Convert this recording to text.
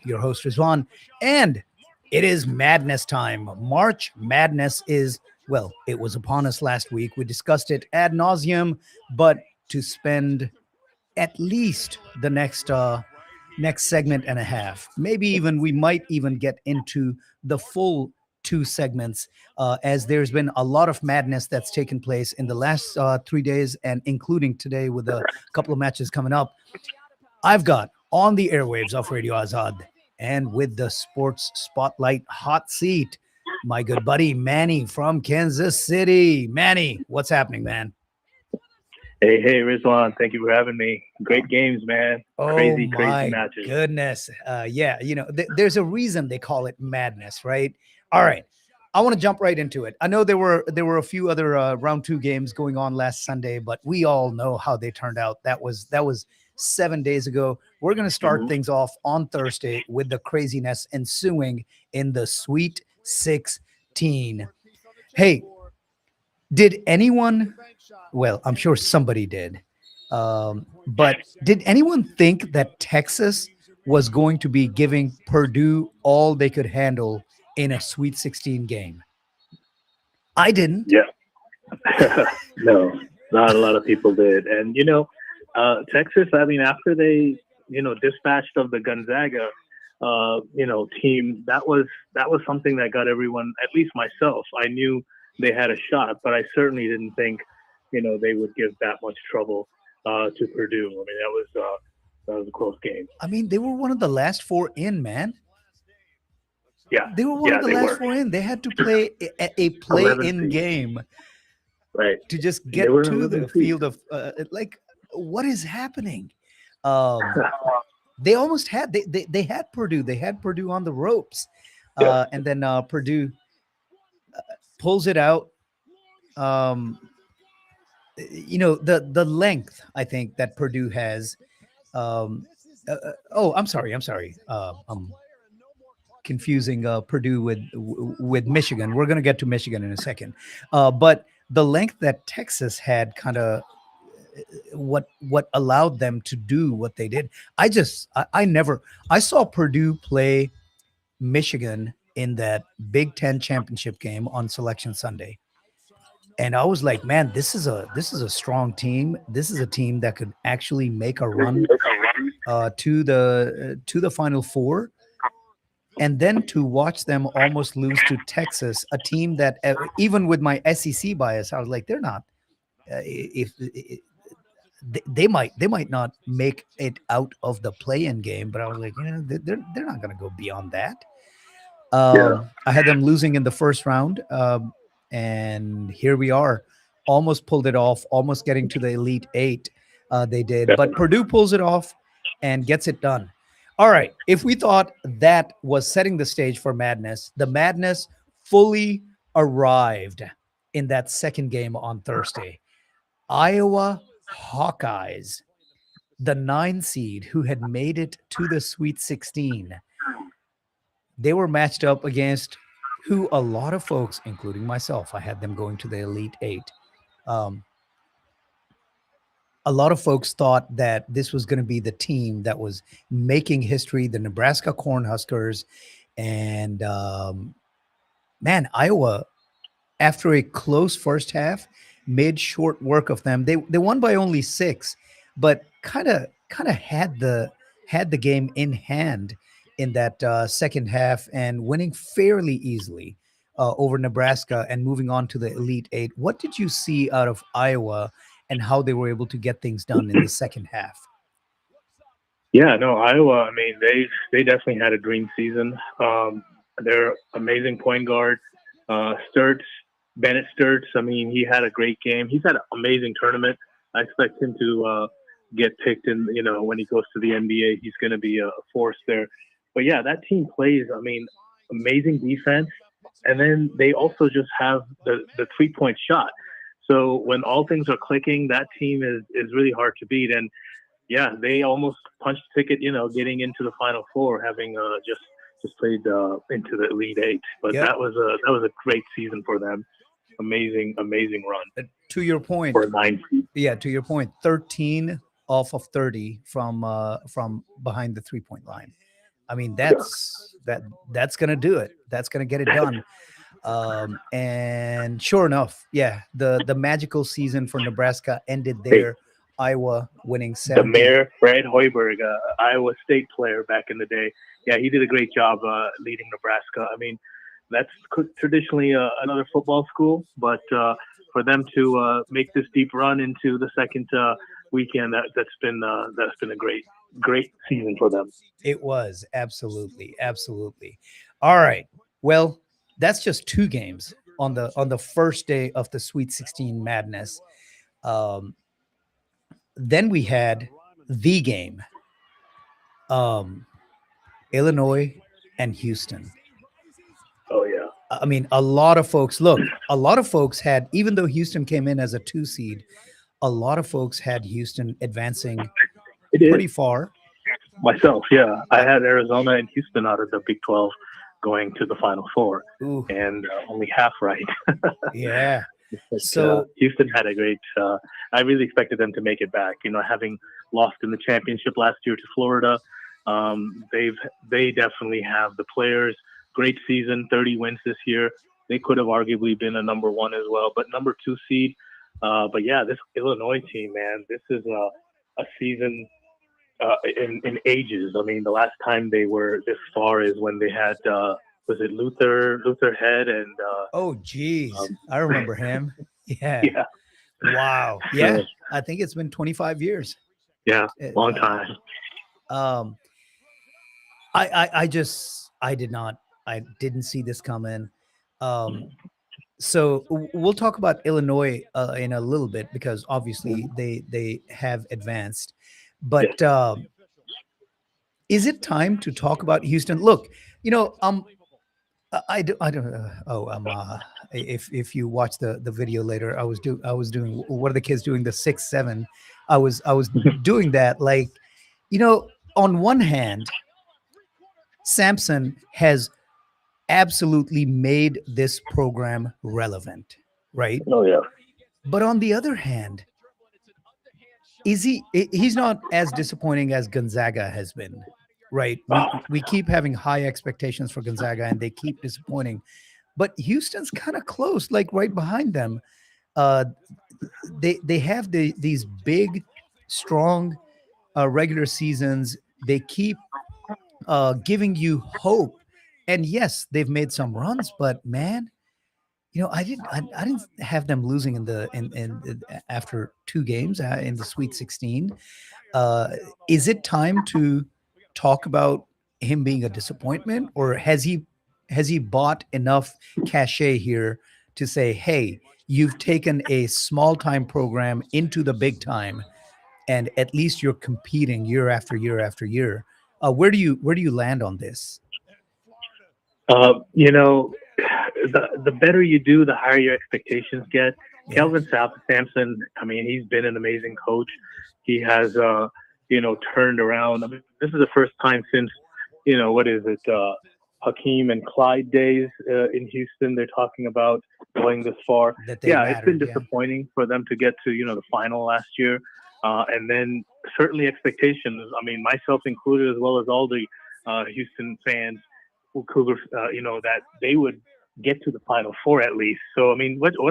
your host Rizwan, and it is madness time. March Madness is, well, it was upon us last week. We discussed it ad nauseum, but to spend at least the next segment and a half, maybe even we might even get into the full two segments, as there's been a lot of madness that's taken place in the last 3 days, and including today with a couple of matches coming up. I've got on the airwaves of Radio Azad and with the Sports Spotlight hot seat, my good buddy Manny from Kansas City. Manny, what's happening, man? Hey, Rizwan. Thank you for having me. Great games, man. Oh Crazy my matches. goodness. Yeah, there's a reason they call it madness, right? All right. I want to jump right into it. I know there were a few other round two games going on last Sunday, but we all know how they turned out. That was 7 days ago. We're going to start things off on Thursday with the craziness ensuing in the Sweet 16. Hey, did anyone, well, I'm sure somebody did, but did anyone think that Texas was going to be giving Purdue all they could handle in a Sweet 16 game? I didn't. Yeah. No, not a lot of people did. And, Texas, I mean, after they, dispatched of the Gonzaga, team, that was something that got everyone, at least myself. I knew they had a shot, but I certainly didn't think, they would give that much trouble to Purdue. I mean, that was a close game. I mean, they were one of the last four in, man. Yeah, They were one of the they last were four in. They had to play a 11 play-in seed. game Right. to just They get were to 11 the seed. field of like, what is happening? Um, they almost had they had Purdue. They had Purdue on the ropes, Yeah. and then Purdue pulls it out. Um, the length I think that Purdue has. Oh, I'm sorry. I'm confusing Purdue with Michigan. We're going to get to Michigan in a second, but the length that Texas had kind of what allowed them to do what they did. I never I saw Purdue play Michigan in that Big Ten championship game on Selection Sunday, and I was like, man, this is a strong team. This is a team that could actually make a run to the Final Four, and then to watch them almost lose to Texas, a team that even with my SEC bias, I was like, they're not. If they might not make it out of the play-in game, but I was like, they're not going to go beyond that. Yeah. I had them losing in the first round, and here we are, almost pulled it off, almost getting to the Elite Eight. They did, but Definitely. Purdue pulls it off and gets it done. All right, if we thought that was setting the stage for madness, the madness fully arrived in that second game on Thursday. Iowa Hawkeyes, the 9 seed who had made it to the Sweet 16, they were matched up against who a lot of folks, including myself, I had them going to the Elite Eight. Um, a lot of folks thought that this was going to be the team that was making history, the Nebraska Cornhuskers. And man, Iowa, after a close first half, made short work of them. They won by only 6, but kind of had the game in hand in that second half and winning fairly easily over Nebraska and moving on to the Elite Eight. What did you see out of Iowa and how they were able to get things done in the second half? Yeah, no, Iowa. I mean, they definitely had a dream season. Their amazing point guard, Sturts, Bennett Sturts. I mean, he had a great game. He's had an amazing tournament. I expect him to get picked in. When he goes to the NBA, he's going to be a force there. But yeah, that team plays. I mean, amazing defense, and then they also just have the 3-point shot. So when all things are clicking, that team is really hard to beat. And yeah, they almost punched ticket, getting into the Final Four, having just played into the Elite Eight. But Yep. that was a great season for them. Amazing run To your point, for a 9 seed. yeah, to your point, 13 off of 30 from behind the 3-point line. I mean, that's gonna do it. That's gonna get it done. And sure enough, yeah, the magical season for Nebraska ended Hey, there. Iowa winning the 17. mayor, Fred Hoiberg, Iowa State player back in the day. Yeah, he did a great job leading Nebraska. I mean, that's traditionally another football school, but for them to make this deep run into the second weekend, that's been a great season for them. It was absolutely, absolutely. All right. Well, that's just two games on the first day of the Sweet 16 madness. Um, then we had the game, um, Illinois and Houston. Oh yeah, I mean, a lot of folks look. A lot of folks had, even though Houston came in as a two seed, a lot of folks had Houston advancing it is. pretty far. Myself, yeah, I had Arizona and Houston out of the Big 12 going to the Final Four, Ooh, and only half right. yeah. But, So Houston had a great. I really expected them to make it back. You know, having lost in the championship last year to Florida, they definitely have the players. Great season, 30 wins this year. They could have arguably been a number one as well, but number two seed. But yeah, this Illinois team, man, this is a season in ages. I mean, the last time they were this far is when they had was it Luther Head and oh geez, um, I remember him. Yeah. yeah, Wow. Yeah. so, I think it's been 25 years. yeah, long Uh, time. um, I just I didn't see this coming. Um, so we'll talk about Illinois in a little bit because obviously they have advanced. Yes. But is it time to talk about Houston? Look, you know, I don't if you watch the video later, I was doing what are the kids doing the 6-7. I was doing that like, you know, on one hand, Sampson has absolutely made this program relevant, right? Oh yeah. But on the other hand, he's not as disappointing as Gonzaga has been, right? We keep having high expectations for Gonzaga and they keep disappointing. But Houston's kind of close, like right behind them. Uh, they have these big, strong regular seasons. They keep giving you hope. And yes, they've made some runs, but man, you know, I didn't have them losing in after two games in the Sweet 16. Uh, is it time to talk about him being a disappointment, or has he bought enough cachet here to say, hey, you've taken a small time program into the big time, and at least you're competing year after year after year. Where do you land on this? You know, the better you do, the higher your expectations get. Yeah, Kelvin Sampson, I mean, he's been an amazing coach. He has, turned around. I mean, this is the first time since, what is it, Hakeem and Clyde days in Houston. They're talking about going this far. that they Yeah, it's been mattered. Yeah, disappointing for them to get to, the final last year. And then certainly expectations. I mean, myself included, as well as all the Houston fans, Cougars, that they would get to the Final Four at least. So I mean, what a